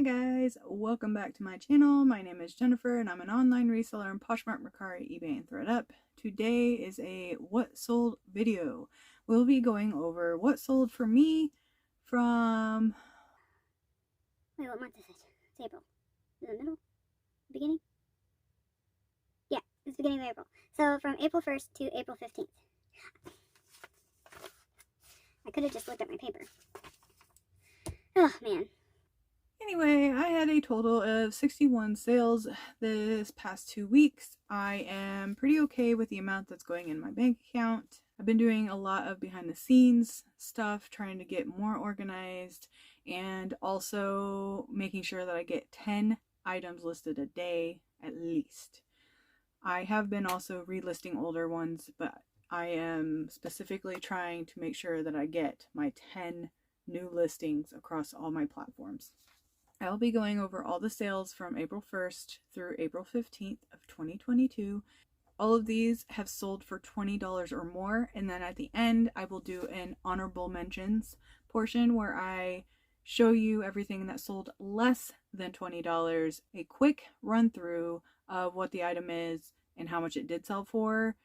guys, welcome back to my channel. My name is Jennifer and I'm an online reseller on Poshmark, Mercari, eBay, and ThredUp. Today is a what sold video. We'll be going over what sold for me from... Wait, what month is it? It's April. In the middle? Beginning? Yeah, it's beginning of April. So from April 1st to April 15th. I could have just looked at my paper. Oh, man. Anyway, I had a total of 61 sales this past 2 weeks. I am pretty okay with the amount that's going in my bank account. I've been doing a lot of behind the scenes stuff, trying to get more organized, and also making sure that I get 10 items listed a day at least. I have been also relisting older ones, but I am specifically trying to make sure that I get my 10 new listings across all my platforms. I'll be going over all the sales from April 1st through April 15th of 2022. All of these have sold for $20 or more, and then at the end I will do an honorable mentions portion where I show you everything that sold less than $20, a quick run through of what the item is and how much it did sell for.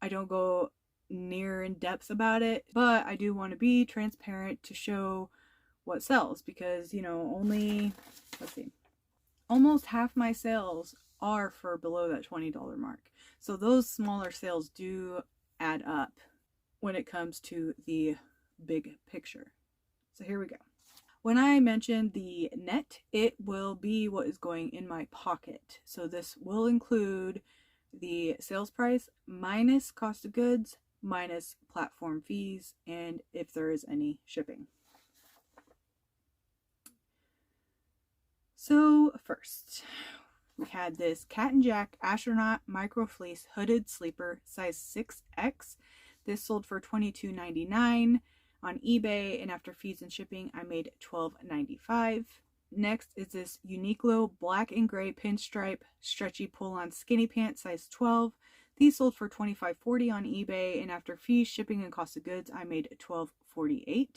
I don't go near in depth about it, but I do want to be transparent to show what sells, because only, let's see, almost half my sales are for below that $20 mark. So those smaller sales do add up when it comes to the big picture. So here we go. When I mention the net, it will be what is going in my pocket. So this will include the sales price minus cost of goods minus platform fees, and if there is any shipping. So first, we had this Cat and Jack Astronaut Micro Fleece Hooded Sleeper size 6X. This sold for $22.99 on eBay, and after fees and shipping, I made $12.95. Next is this Uniqlo Black and Gray Pinstripe Stretchy Pull-On Skinny Pants size 12. These sold for $25.40 on eBay, and after fees, shipping, and cost of goods, I made $12.48.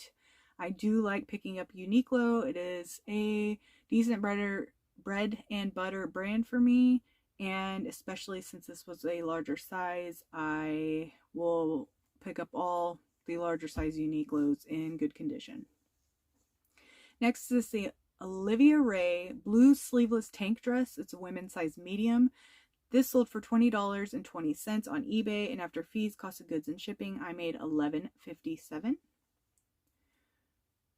I do like picking up Uniqlo. It is a decent bread and butter brand for me, and especially since this was a larger size, I will pick up all the larger size Uniqlos in good condition. Next is the Olivia Ray Blue Sleeveless Tank Dress. It's a women's size medium. This sold for $20.20 on eBay, and after fees, cost of goods, and shipping, I made $11.57.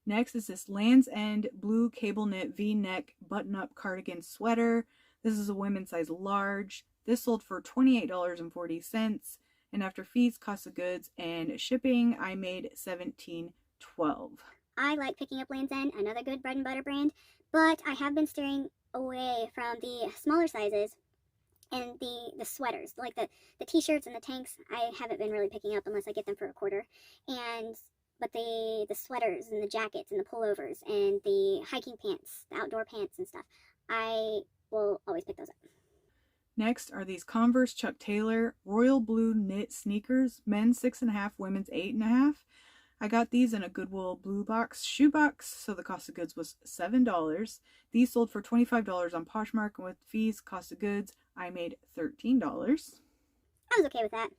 Next is this Land's End Blue Cable Knit V-Neck Button-Up Cardigan Sweater. This is a women's size large. This sold for $28.40, and after fees, cost of goods, and shipping, I made $17.12. I like picking up Land's End, another good bread and butter brand, but I have been steering away from the smaller sizes and the sweaters, like the t-shirts and the tanks. I haven't been really picking up unless I get them for a quarter. But the sweaters and the jackets and the pullovers and the hiking pants, the outdoor pants and stuff, I will always pick those up. Next are these Converse Chuck Taylor Royal Blue Knit Sneakers, men's 6.5, women's 8.5. I got these in a Goodwill Blue Box shoebox, so the cost of goods was $7. These sold for $25 on Poshmark, and with fees, cost of goods, I made $13. I was okay with that.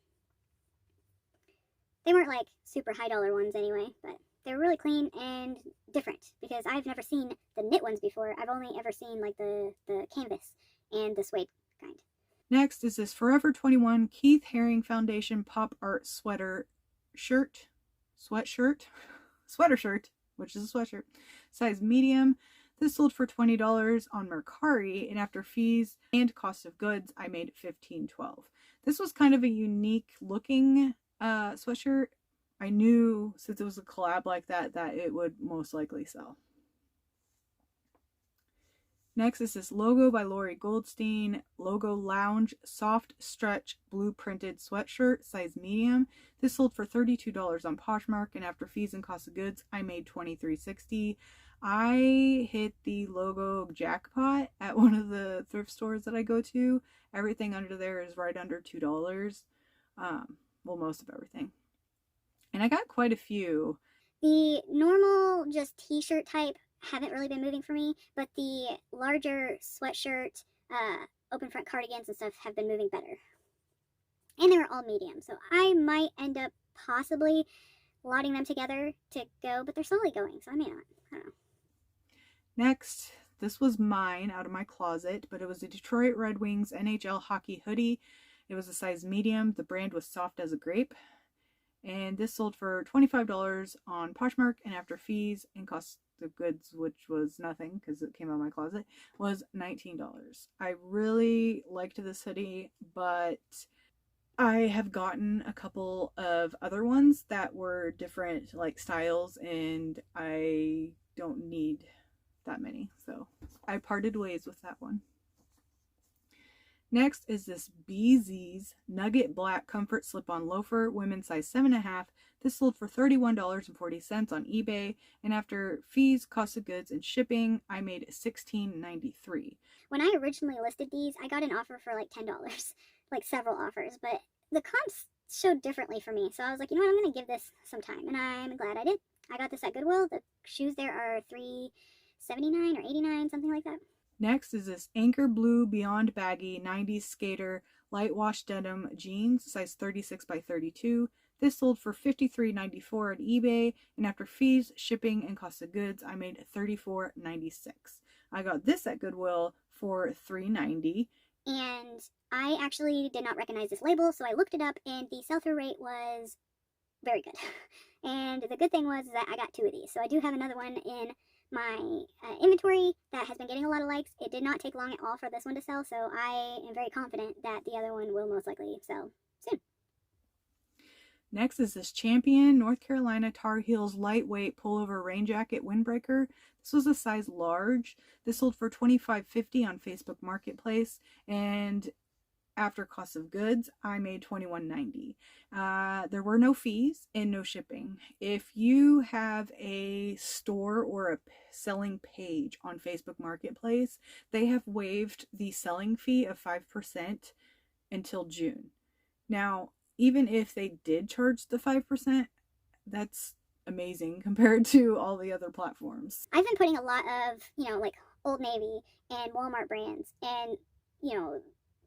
They weren't like super high dollar ones anyway, but they were really clean and different because I've never seen the knit ones before. I've only ever seen like the canvas and the suede kind. Next is this Forever 21 Keith Haring Foundation Pop Art Sweater Shirt, which is a sweatshirt, size medium. This sold for $20 on Mercari, and after fees and cost of goods, I made $15.12. This was kind of a unique looking sweatshirt. I knew since it was a collab like that it would most likely sell. Next is this Logo by Lori Goldstein Logo Lounge Soft Stretch Blue Printed Sweatshirt, size medium. This sold for $32 on Poshmark, and after fees and cost of goods, I made $23.60. I hit the logo jackpot at one of the thrift stores that I go to. Everything under there is right under $2. Well, most of everything. And I got quite a few. The normal just t-shirt type haven't really been moving for me, but the larger sweatshirt, open front cardigans and stuff have been moving better. And they were all medium, so I might end up possibly lotting them together to go, but they're slowly going, so I may not. I don't know. Next, this was mine out of my closet, but it was a Detroit Red Wings NHL hockey hoodie. It was a size medium. The brand was soft as a grape. And this sold for $25 on Poshmark, and after fees and cost of goods, which was nothing because it came out of my closet, was $19. I really liked this hoodie, but I have gotten a couple of other ones that were different like styles, and I don't need that many, so I parted ways with that one. Next is this BZ's Nugget Black Comfort Slip-On Loafer, women's size 7.5. This sold for $31.40 on eBay, and after fees, cost of goods, and shipping, I made $16.93. When I originally listed these, I got an offer for like $10, like several offers, but the comps showed differently for me, so I was like, you know what, I'm going to give this some time, and I'm glad I did. I got this at Goodwill. The shoes there are $3.79 or $8.99, something like that. Next is this Anchor Blue Beyond Baggy 90s Skater Light Wash Denim Jeans, size 36 by 32. This sold for $53.94 at eBay, and after fees, shipping, and cost of goods, I made $34.96. I got this at Goodwill for $3.90. And I actually did not recognize this label, so I looked it up, and the sell-through rate was very good. And the good thing was that I got 2 of these, so I do have another one in my inventory that has been getting a lot of likes. It did not take long at all for this one to sell, so I am very confident that the other one will most likely sell soon. Next is this Champion North Carolina Tar Heels lightweight pullover rain jacket windbreaker. This was a size large. This sold for $25.50 on Facebook Marketplace, and after cost of goods, I made $21.90. There were no fees and no shipping. If you have a store or a selling page on Facebook Marketplace, they have waived the selling fee of 5% until June. Now, even if they did charge the 5%, that's amazing compared to all the other platforms. I've been putting a lot of, like Old Navy and Walmart brands and,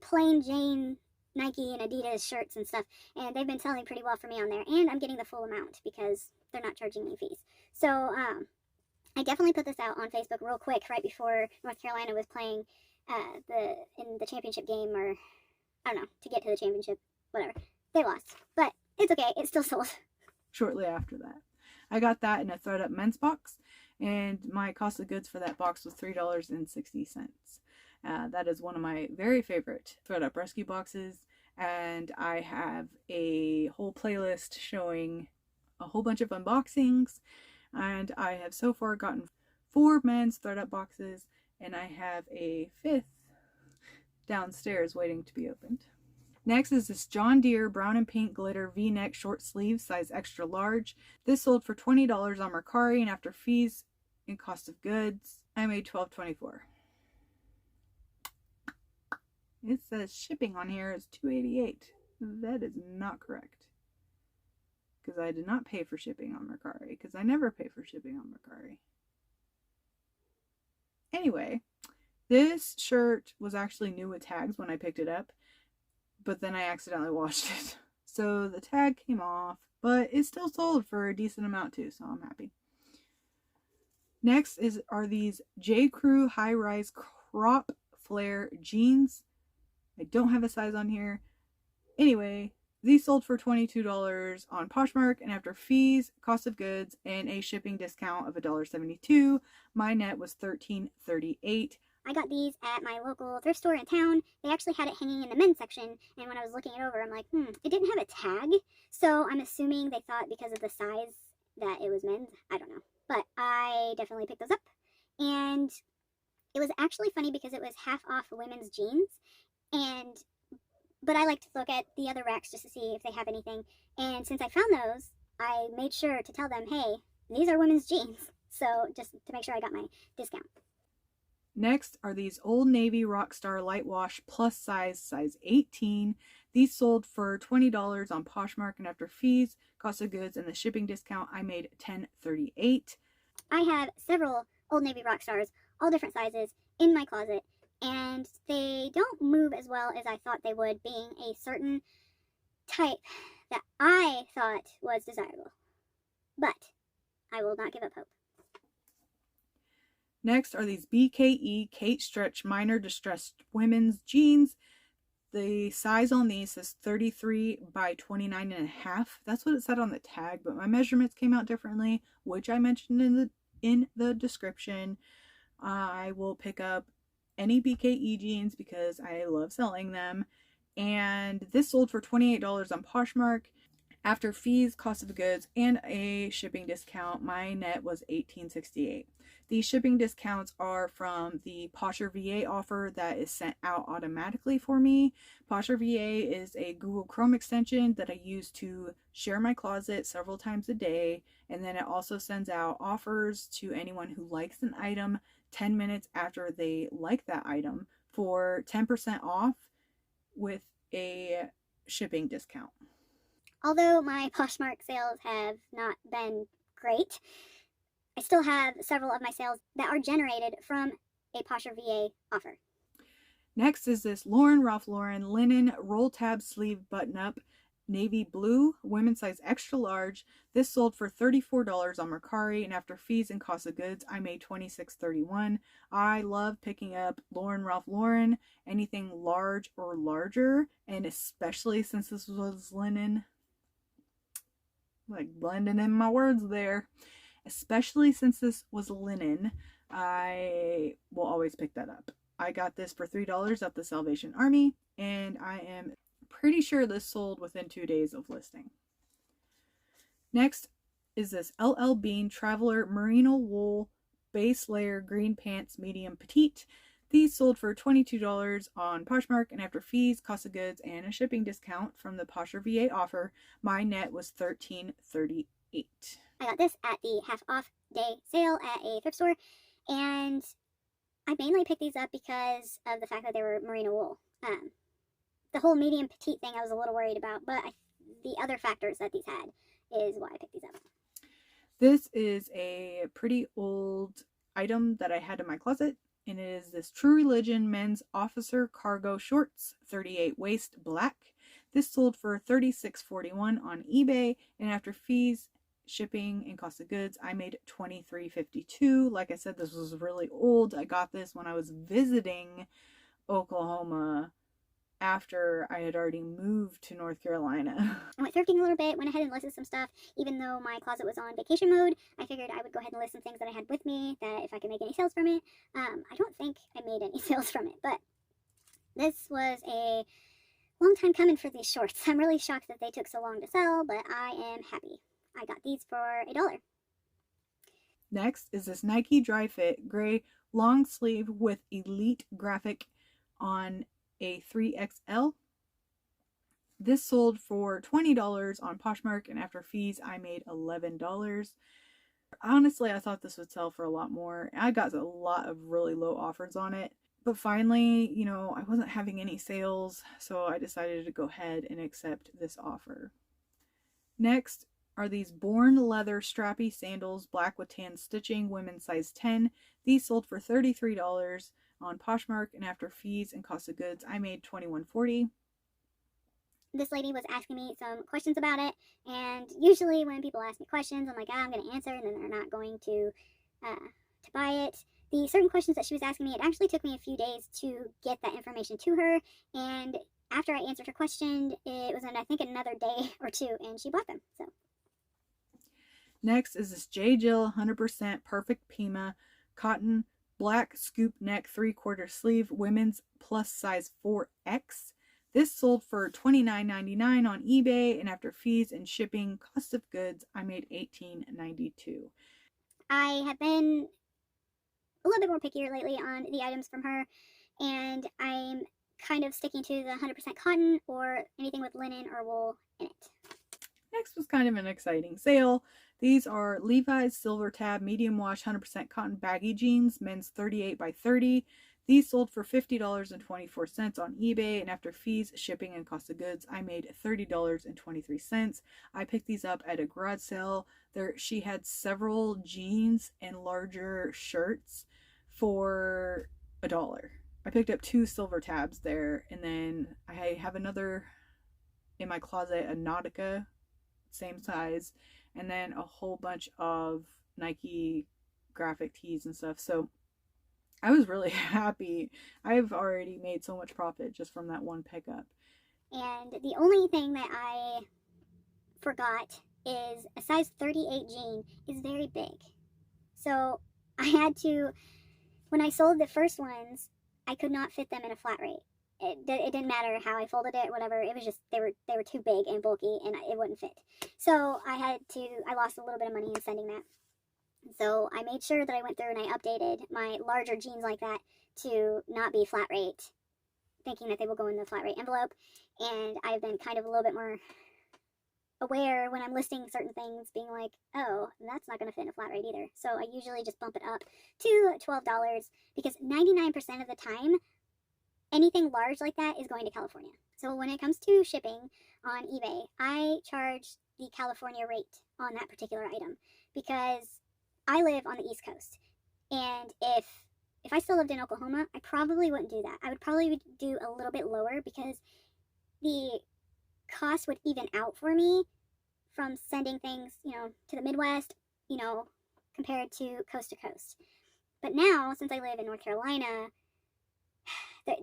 plain Jane Nike and Adidas shirts and stuff, and they've been selling pretty well for me on there, and I'm getting the full amount because they're not charging me fees. So I definitely put this out on Facebook real quick right before North Carolina was playing in the championship game, or I don't know, to get to the championship, whatever. They lost, but it's okay, it still sold. Shortly after that, I got that in a ThredUp men's box, and my cost of goods for that box was $3.60. That is one of my very favorite ThredUp rescue boxes, and I have a whole playlist showing a whole bunch of unboxings, and I have so far gotten 4 men's ThredUp boxes, and I have a 5th downstairs waiting to be opened. Next is this John Deere brown and pink glitter V-neck short sleeve, size extra large. This sold for $20 on Mercari, and after fees and cost of goods, I made $12.24. It says shipping on here is $2.88. That is not correct, because I did not pay for shipping on Mercari, because I never pay for shipping on Mercari. Anyway, this shirt was actually new with tags when I picked it up, but then I accidentally washed it. So the tag came off, but it still sold for a decent amount too, so I'm happy. Next are these J. Crew high-rise crop flare jeans. I don't have a size on here. Anyway, these sold for $22 on Poshmark, and after fees, cost of goods, and a shipping discount of $1.72, my net was $13.38. I got these at my local thrift store in town. They actually had it hanging in the men's section, and when I was looking it over, I'm like, it didn't have a tag, so I'm assuming they thought because of the size that it was men's. I don't know, but I definitely picked those up, and it was actually funny because it was half off women's jeans, but I like to look at the other racks just to see if they have anything, and since I found those, I made sure to tell them, hey, these are women's jeans, so just to make sure I got my discount. Next are these Old Navy Rockstar Light Wash plus size 18. These sold for $20 on Poshmark, and after fees, cost of goods, and the shipping discount, I made $10.38. I have several Old Navy rock stars, all different sizes, in my closet, and they don't move as well as I thought they would, being a certain type that I thought was desirable. But I will not give up hope. Next are these BKE Kate Stretch Minor Distressed Women's Jeans. The size on these is 33 by 29 and a half. That's what it said on the tag, but my measurements came out differently, which I mentioned in the description. I will pick up any BKE jeans because I love selling them. And this sold for $28 on Poshmark. After fees, cost of goods, and a shipping discount, my net was $18.68. These shipping discounts are from the Posher VA offer that is sent out automatically for me. Posher VA is a Google Chrome extension that I use to share my closet several times a day, and then it also sends out offers to anyone who likes an item 10 minutes after they like that item for 10% off with a shipping discount. Although my Poshmark sales have not been great, I still have several of my sales that are generated from a Posher VA offer. Next is this Ralph Lauren linen roll tab sleeve button up, navy blue, women's size extra large. This sold for $34 on Mercari, and after fees and cost of goods, I made $26.31. I love picking up Ralph Lauren, anything large or larger, and especially since this was linen, like blending in my words there. Especially since this was linen, I will always pick that up. I got this for $3 at the Salvation Army, and I am pretty sure this sold within 2 days of listing. Next is this LL Bean Traveler Merino Wool Base Layer Green Pants Medium Petite. These sold for $22 on Poshmark, and after fees, cost of goods, and a shipping discount from the Posher VA offer, my net was $13.38. I got this at the half off day sale at a thrift store, and I mainly picked these up because of the fact that they were merino wool. The whole medium petite thing I was a little worried about, but the other factors that these had is why I picked these up. This is a pretty old item that I had in my closet, and it is this True Religion men's officer cargo shorts, 38 waist, black. This sold for $36.41 on eBay, and after fees, shipping, and cost of goods, I made $23.52. Like I said, this was really old. I got this when I was visiting Oklahoma after I had already moved to North Carolina. I went thrifting a little bit, went ahead and listed some stuff. Even though my closet was on vacation mode, I figured I would go ahead and list some things that I had with me, that if I could make any sales from it. I don't think I made any sales from it, but this was a long time coming for these shorts. I'm really shocked that they took so long to sell, but I am happy. I got these for $1. Next is this Nike Dry Fit gray long sleeve with elite graphic on a 3XL. This sold for $20 on Poshmark, and after fees, I made $11. Honestly, I thought this would sell for a lot more. I got a lot of really low offers on it. But finally, I wasn't having any sales, so I decided to go ahead and accept this offer. Next are these Born leather strappy sandals, black with tan stitching, women's size 10. These sold for $33 on Poshmark, and after fees and cost of goods, I made $21.40. This lady was asking me some questions about it, and usually when people ask me questions, I'm like, I'm going to answer, and then they're not going to buy it. The certain questions that she was asking me, it actually took me a few days to get that information to her, and after I answered her question, it was I think another day or two, and she bought them. So next is this J. Jill 100% Perfect Pima cotton black scoop neck 3/4 sleeve women's plus size 4X. This sold for $29.99 on eBay, and after fees and shipping, cost of goods, I made $18.92. I have been a little bit more pickier lately on the items from her, and I'm kind of sticking to the 100% cotton or anything with linen or wool in it. Next was kind of an exciting sale. These are Levi's Silver Tab Medium Wash 100% Cotton Baggy Jeans, men's 38 by 30. These sold for $50.24 on eBay, and after fees, shipping, and cost of goods, I made $30.23. I picked these up at a garage sale. She had several jeans and larger shirts for $1. I picked up 2 silver tabs there, and then I have another in my closet, a Nautica, same size, and then a whole bunch of Nike graphic tees and stuff. So I was really happy. I've already made so much profit just from that one pickup. And the only thing that I forgot is a size 38 jean is very big. So I had to, when I sold the first ones, I could not fit them in a flat rate. It didn't matter how I folded it, whatever. It was just they were too big and bulky, and it wouldn't fit. So I lost a little bit of money in sending that. So I made sure that I went through and I updated my larger jeans like that to not be flat rate, thinking that they will go in the flat rate envelope. And I've been kind of a little bit more aware when I'm listing certain things, being like, oh, that's not going to fit in a flat rate either. So I usually just bump it up to $12 because 99% of the time, anything large like that is going to California. So when it comes to shipping on eBay, I charge the California rate on that particular item because I live on the East Coast. And if I still lived in Oklahoma, I probably wouldn't do that. I would probably do a little bit lower because the cost would even out for me from sending things, to the Midwest, compared to coast. But now, since I live in North Carolina,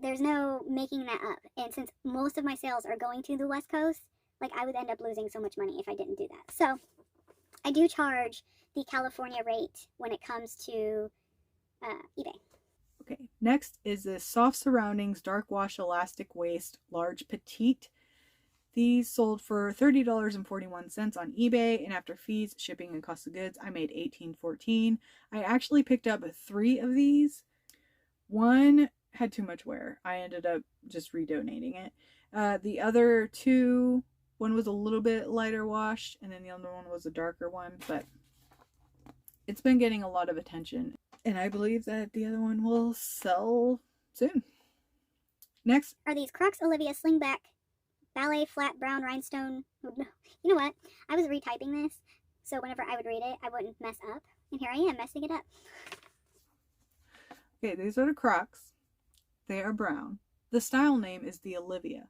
there's no making that up. And since most of my sales are going to the West Coast, I would end up losing so much money if I didn't do that. So I do charge the California rate when it comes to eBay. Okay, next is this Soft Surroundings Dark Wash Elastic Waist Large Petite. These sold for $30.41 on eBay, and after fees, shipping, and cost of goods, I made $18.14. I actually picked up 3 of these. One had too much wear. I ended up just redonating it. The other 2, one was a little bit lighter washed, and then the other one was a darker one, but it's been getting a lot of attention, and I believe that the other one will sell soon. Next are these Crocs Olivia Slingback Ballet Flat Brown Rhinestone. You know what? I was retyping this, so whenever I would read it, I wouldn't mess up. And here I am messing it up. Okay, these are the Crocs. They are brown. The style name is the Olivia.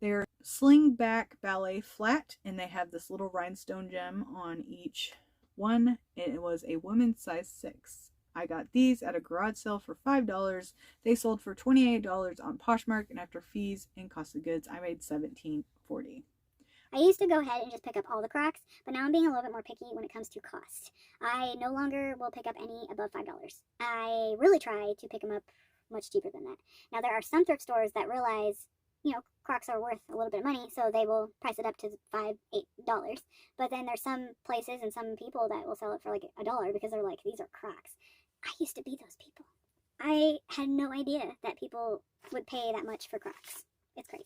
They're slingback ballet flat, and they have this little rhinestone gem on each one. It was a women's size 6. I got these at a garage sale for $5. They sold for $28 on Poshmark, and after fees and cost of goods, I made $17.40. I used to go ahead and just pick up all the Crocs, but now I'm being a little bit more picky when it comes to cost. I no longer will pick up any above $5. I really try to pick them up much cheaper than that. Now, there are some thrift stores that realize, Crocs are worth a little bit of money, so they will price it up to $5, $8. But then there's some places and some people that will sell it for like $1 because they're like, these are Crocs. I used to be those people. I had no idea that people would pay that much for Crocs. It's crazy.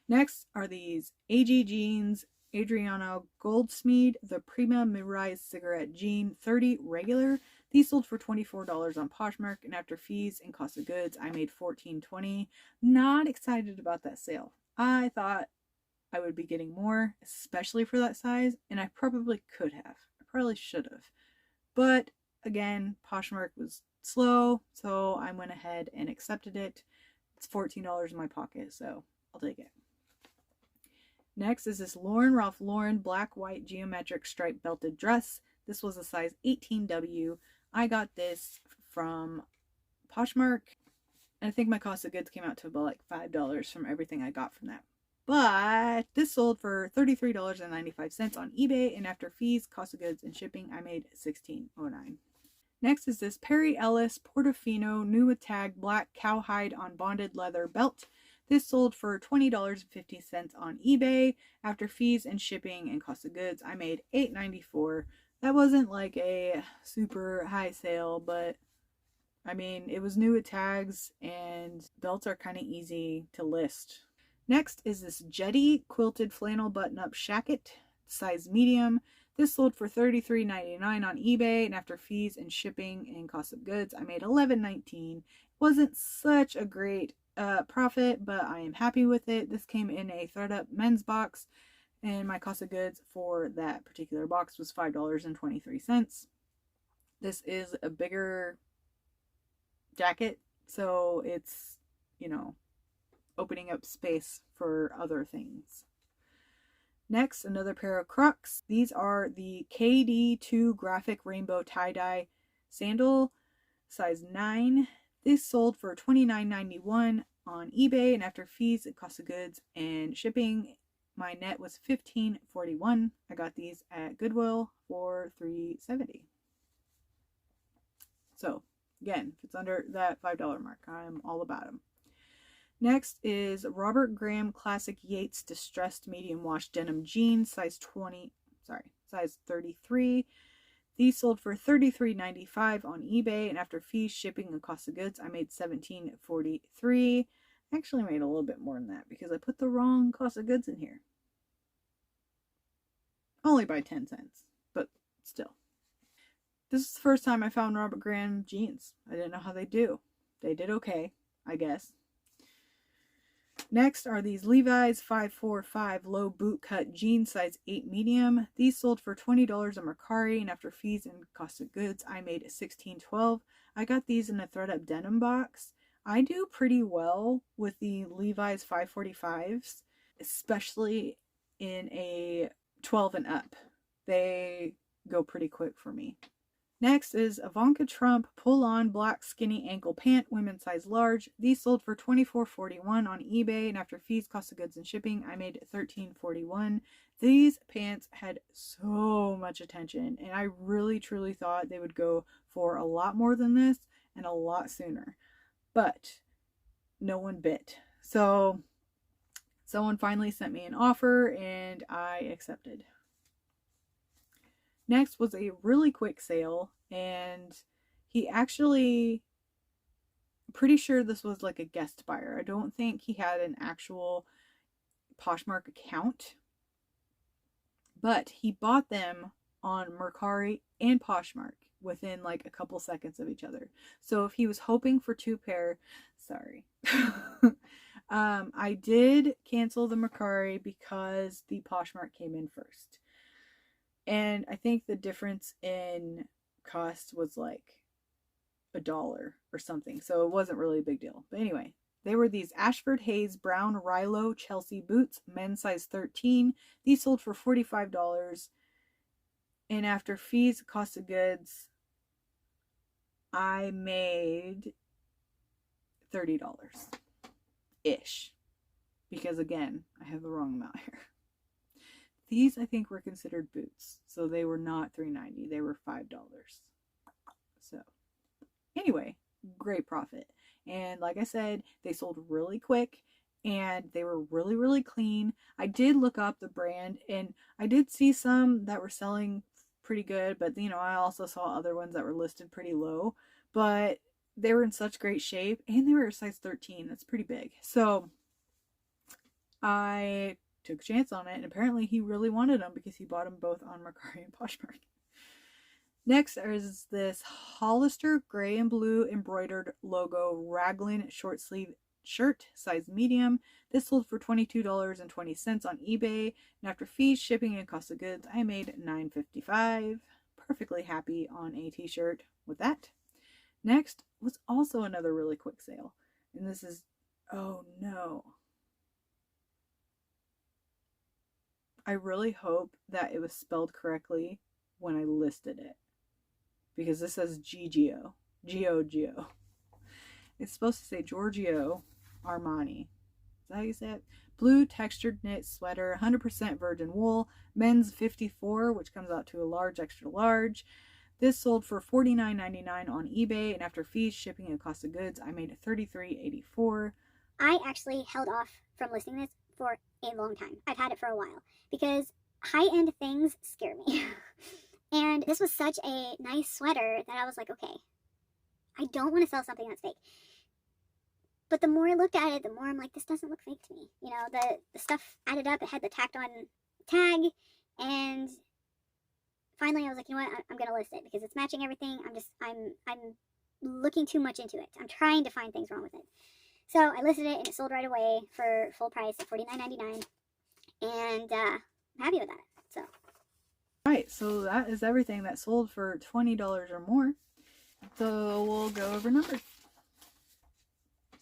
Next are these AG Jeans Adriano Goldsmeed, the Prima Mirage Cigarette Jean 30 regular. These sold for $24 on Poshmark, and after fees and cost of goods, I made $14.20. Not excited about that sale. I thought I would be getting more, especially for that size, and I probably could have. I probably should have. But again, Poshmark was slow, so I went ahead and accepted it. It's $14 in my pocket, so I'll take it. Next is this Ralph Lauren black white geometric striped belted dress. This was a size 18W. I got this from Poshmark, and I think my cost of goods came out to about like $5 from everything I got from that. But this sold for $33.95 on eBay, and after fees, cost of goods, and shipping, I made $16.09. Next is this Perry Ellis Portofino new tag black cowhide on bonded leather belt. This sold for $20.50 on eBay. After fees and shipping and cost of goods, I made $8.94. That wasn't like a super high sale, but I mean, it was new at tags, and belts are kind of easy to list. Next is this Jetty quilted flannel button-up shacket. size medium. This sold for $33.99 on eBay, and after fees and shipping and cost of goods, I made $11.19. Wasn't such a great profit, but I am happy with it. This came in a ThredUp men's box, and my cost of goods for that particular box was $5.23. This is a bigger jacket, so it's, opening up space for other things. Next, another pair of Crocs. These are the KD2 Graphic Rainbow Tie-Dye Sandal, size 9. These sold for $29.91 on eBay, and after fees and cost of goods and shipping, my net was $15.41. I got these at Goodwill for $3.70. So, again, if it's under that $5 mark, I'm all about them. Next is Robert Graham Classic Yates Distressed Medium Wash Denim Jeans, size 33. These sold for $33.95 on eBay, and after fees, shipping, and cost of goods, I made $17.43. I actually made a little bit more than that because I put the wrong cost of goods in here. Only by 10 cents, but still. This is the first time I found Robert Graham jeans. I didn't know how they do. They did okay, I guess. Next are these Levi's 545 low boot cut jeans, size 8 medium. These sold for $20 on Mercari, and after fees and cost of goods, I made $16.12. I got these in a ThredUp denim box. I do pretty well with the Levi's 545s, especially in a 12 and up. They go pretty quick for me. Next is Ivanka Trump pull-on black skinny ankle pant, women's size large. These sold for $24.41 on eBay, and after fees, cost of goods, and shipping, I made $13.41. These pants had so much attention, and I really truly thought they would go for a lot more than this and a lot sooner. But no one bit. So someone finally sent me an offer, and I accepted. Next was a really quick sale, and he actually, pretty sure this was like a guest buyer. I don't think he had an actual Poshmark account, but he bought them on Mercari and Poshmark within like a couple seconds of each other. So if he was hoping for 2 pair, sorry. I did cancel the Mercari because the Poshmark came in first. And I think the difference in cost was like $1 or something. So it wasn't really a big deal. But anyway, they were these Ashford Hayes brown Rilo Chelsea boots, men's size 13. These sold for $45. And after fees, cost of goods, I made $30-ish. Because again, I have the wrong amount here. These, I think, were considered boots. So they were not $3.90. They were $5. So, anyway, great profit. And like I said, they sold really quick. And they were really, really clean. I did look up the brand. And I did see some that were selling pretty good. But, I also saw other ones that were listed pretty low. But they were in such great shape. And they were a size 13. That's pretty big. So, I took a chance on it, and apparently he really wanted them because he bought them both on Mercari and Poshmark. Next is this Hollister gray and blue embroidered logo raglan short sleeve shirt, size medium. This sold for $22.20 on eBay, and after fees, shipping, and cost of goods, I made $9.55. Perfectly happy on a t-shirt with that. Next was also another really quick sale, and this is, oh no, I really hope that it was spelled correctly when I listed it. Because this says Giorgio. Giorgio. It's supposed to say Giorgio Armani. Is that how you say it? Blue textured knit sweater, 100% virgin wool, men's 54, which comes out to a large, extra large. This sold for $49.99 on eBay, and after fees, shipping, and cost of goods, I made $33.84. I actually held off from listing this for a long time. I've had it for a while because high-end things scare me. And this was such a nice sweater that I was like, okay, I don't want to sell something that's fake. But the more I looked at it, the more I'm like, this doesn't look fake to me. The stuff added up. It had the tacked on tag, And finally I was like, you know what, I'm gonna list it because it's matching everything. I'm looking too much into it. I'm trying to find things wrong with it. So I listed it and it sold right away for full price at $49.99, and I'm happy with that. So Right, so that is everything that sold for $20 or more. So we'll go over numbers.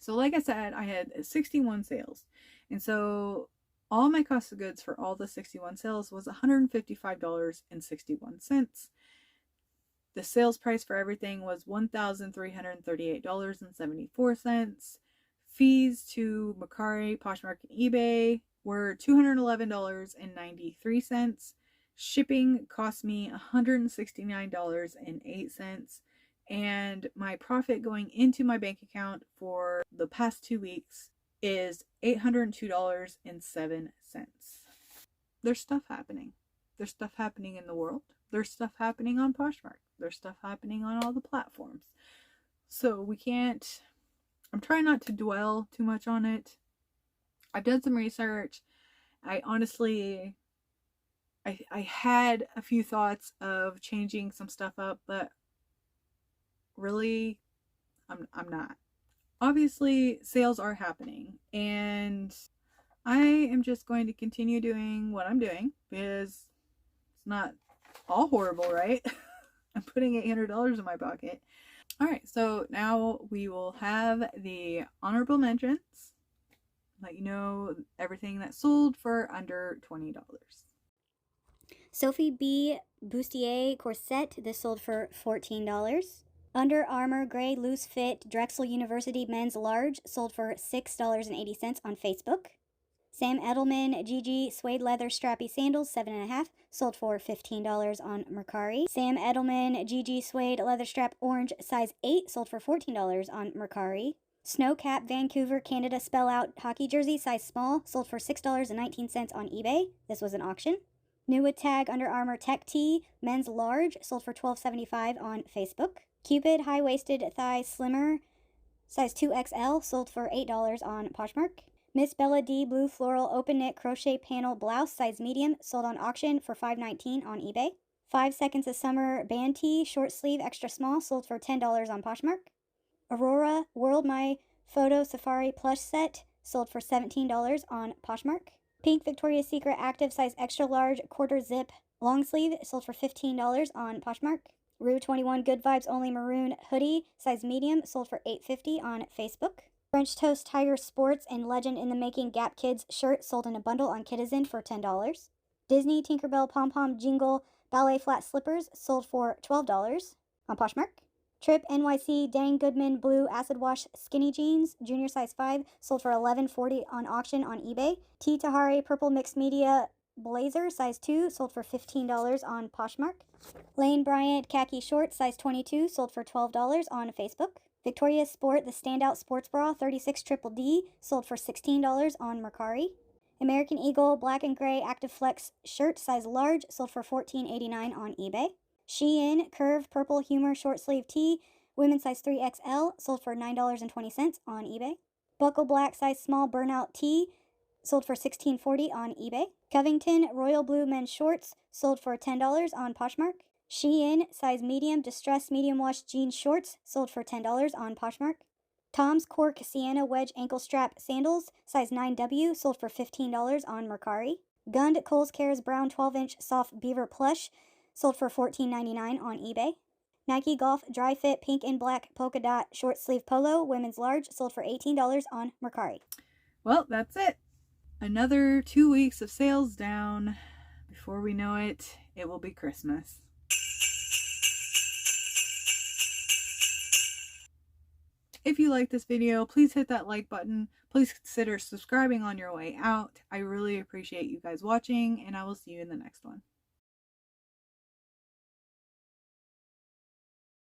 So like I said, I had 61 sales. And so all my cost of goods for all the 61 sales was $155.61. The sales price for everything was $1,338.74. Fees to Mercari, Poshmark, and eBay were $211.93. Shipping cost me $169.08. And my profit going into my bank account for the past 2 weeks is $802.07. There's stuff happening. There's stuff happening in the world. There's stuff happening on Poshmark. There's stuff happening on all the platforms. So we can't, I'm trying not to dwell too much on it. I've done some research. I honestly, I had a few thoughts of changing some stuff up, but really, I'm not. Obviously, sales are happening, and I am just going to continue doing what I'm doing because it's not all horrible, right? I'm putting $800 in my pocket. All right, so now we will have the honorable mentions. Let you know everything that sold for under $20. Sophie B. Bustier corset. This sold for $14. Under Armour gray loose fit Drexel University men's large sold for $6.80 on Facebook. Sam Edelman GG suede leather strappy sandals 7.5 sold for $15 on Mercari. Sam Edelman GG suede leather strap orange size 8 sold for $14 on Mercari. Snowcap Vancouver Canada spell out hockey jersey size small sold for $6.19 on eBay. This was an auction. New with tag Under Armour Tech Tee men's large sold for $12.75 on Facebook. Cupid high waisted thigh slimmer size 2XL sold for $8 on Poshmark. Miss Bella D blue floral open knit crochet panel blouse size medium sold on auction for $5.19 on eBay. 5 Seconds of Summer band tee short sleeve extra small sold for $10 on Poshmark. Aurora World My Photo Safari plush set sold for $17 on Poshmark. Pink Victoria's Secret active size extra large quarter zip long sleeve sold for $15 on Poshmark. Rue 21 Good Vibes Only maroon hoodie size medium sold for $8.50 on Facebook. French Toast Tiger Sports and Legend in the Making Gap Kids shirt sold in a bundle on Kitizen for $10. Disney Tinkerbell Pom Pom Jingle ballet flat slippers sold for $12 on Poshmark. Trip NYC Dang Goodman blue acid wash skinny jeans junior size 5 sold for $11.40 on auction on eBay. T Tahari purple mixed media blazer size 2 sold for $15 on Poshmark. Lane Bryant khaki shorts size 22 sold for $12 on Facebook. Victoria's Sport the standout sports bra 36 triple D sold for $16 on Mercari. American Eagle black and gray active flex shirt size large sold for $14.89 on eBay. Shein curve purple humor short sleeve tee women's size 3XL sold for $9.20 on eBay. Buckle black size small burnout tee sold for $16.40 on eBay. Covington royal blue men's shorts sold for $10 on Poshmark. Shein size medium distressed medium wash jeans shorts sold for $10 on Poshmark. Tom's Cork Sienna wedge ankle strap sandals size 9W sold for $15 on Mercari. Gund Kohl's Cares brown 12-inch soft beaver plush sold for $14.99 on eBay. Nike Golf Dry Fit pink and black polka dot short sleeve polo women's large sold for $18 on Mercari. Well, that's it. Another 2 weeks of sales down. Before we know it, it will be Christmas. If you like this video, please hit that like button. Please consider subscribing on your way out. I really appreciate you guys watching, and I will see you in the next one.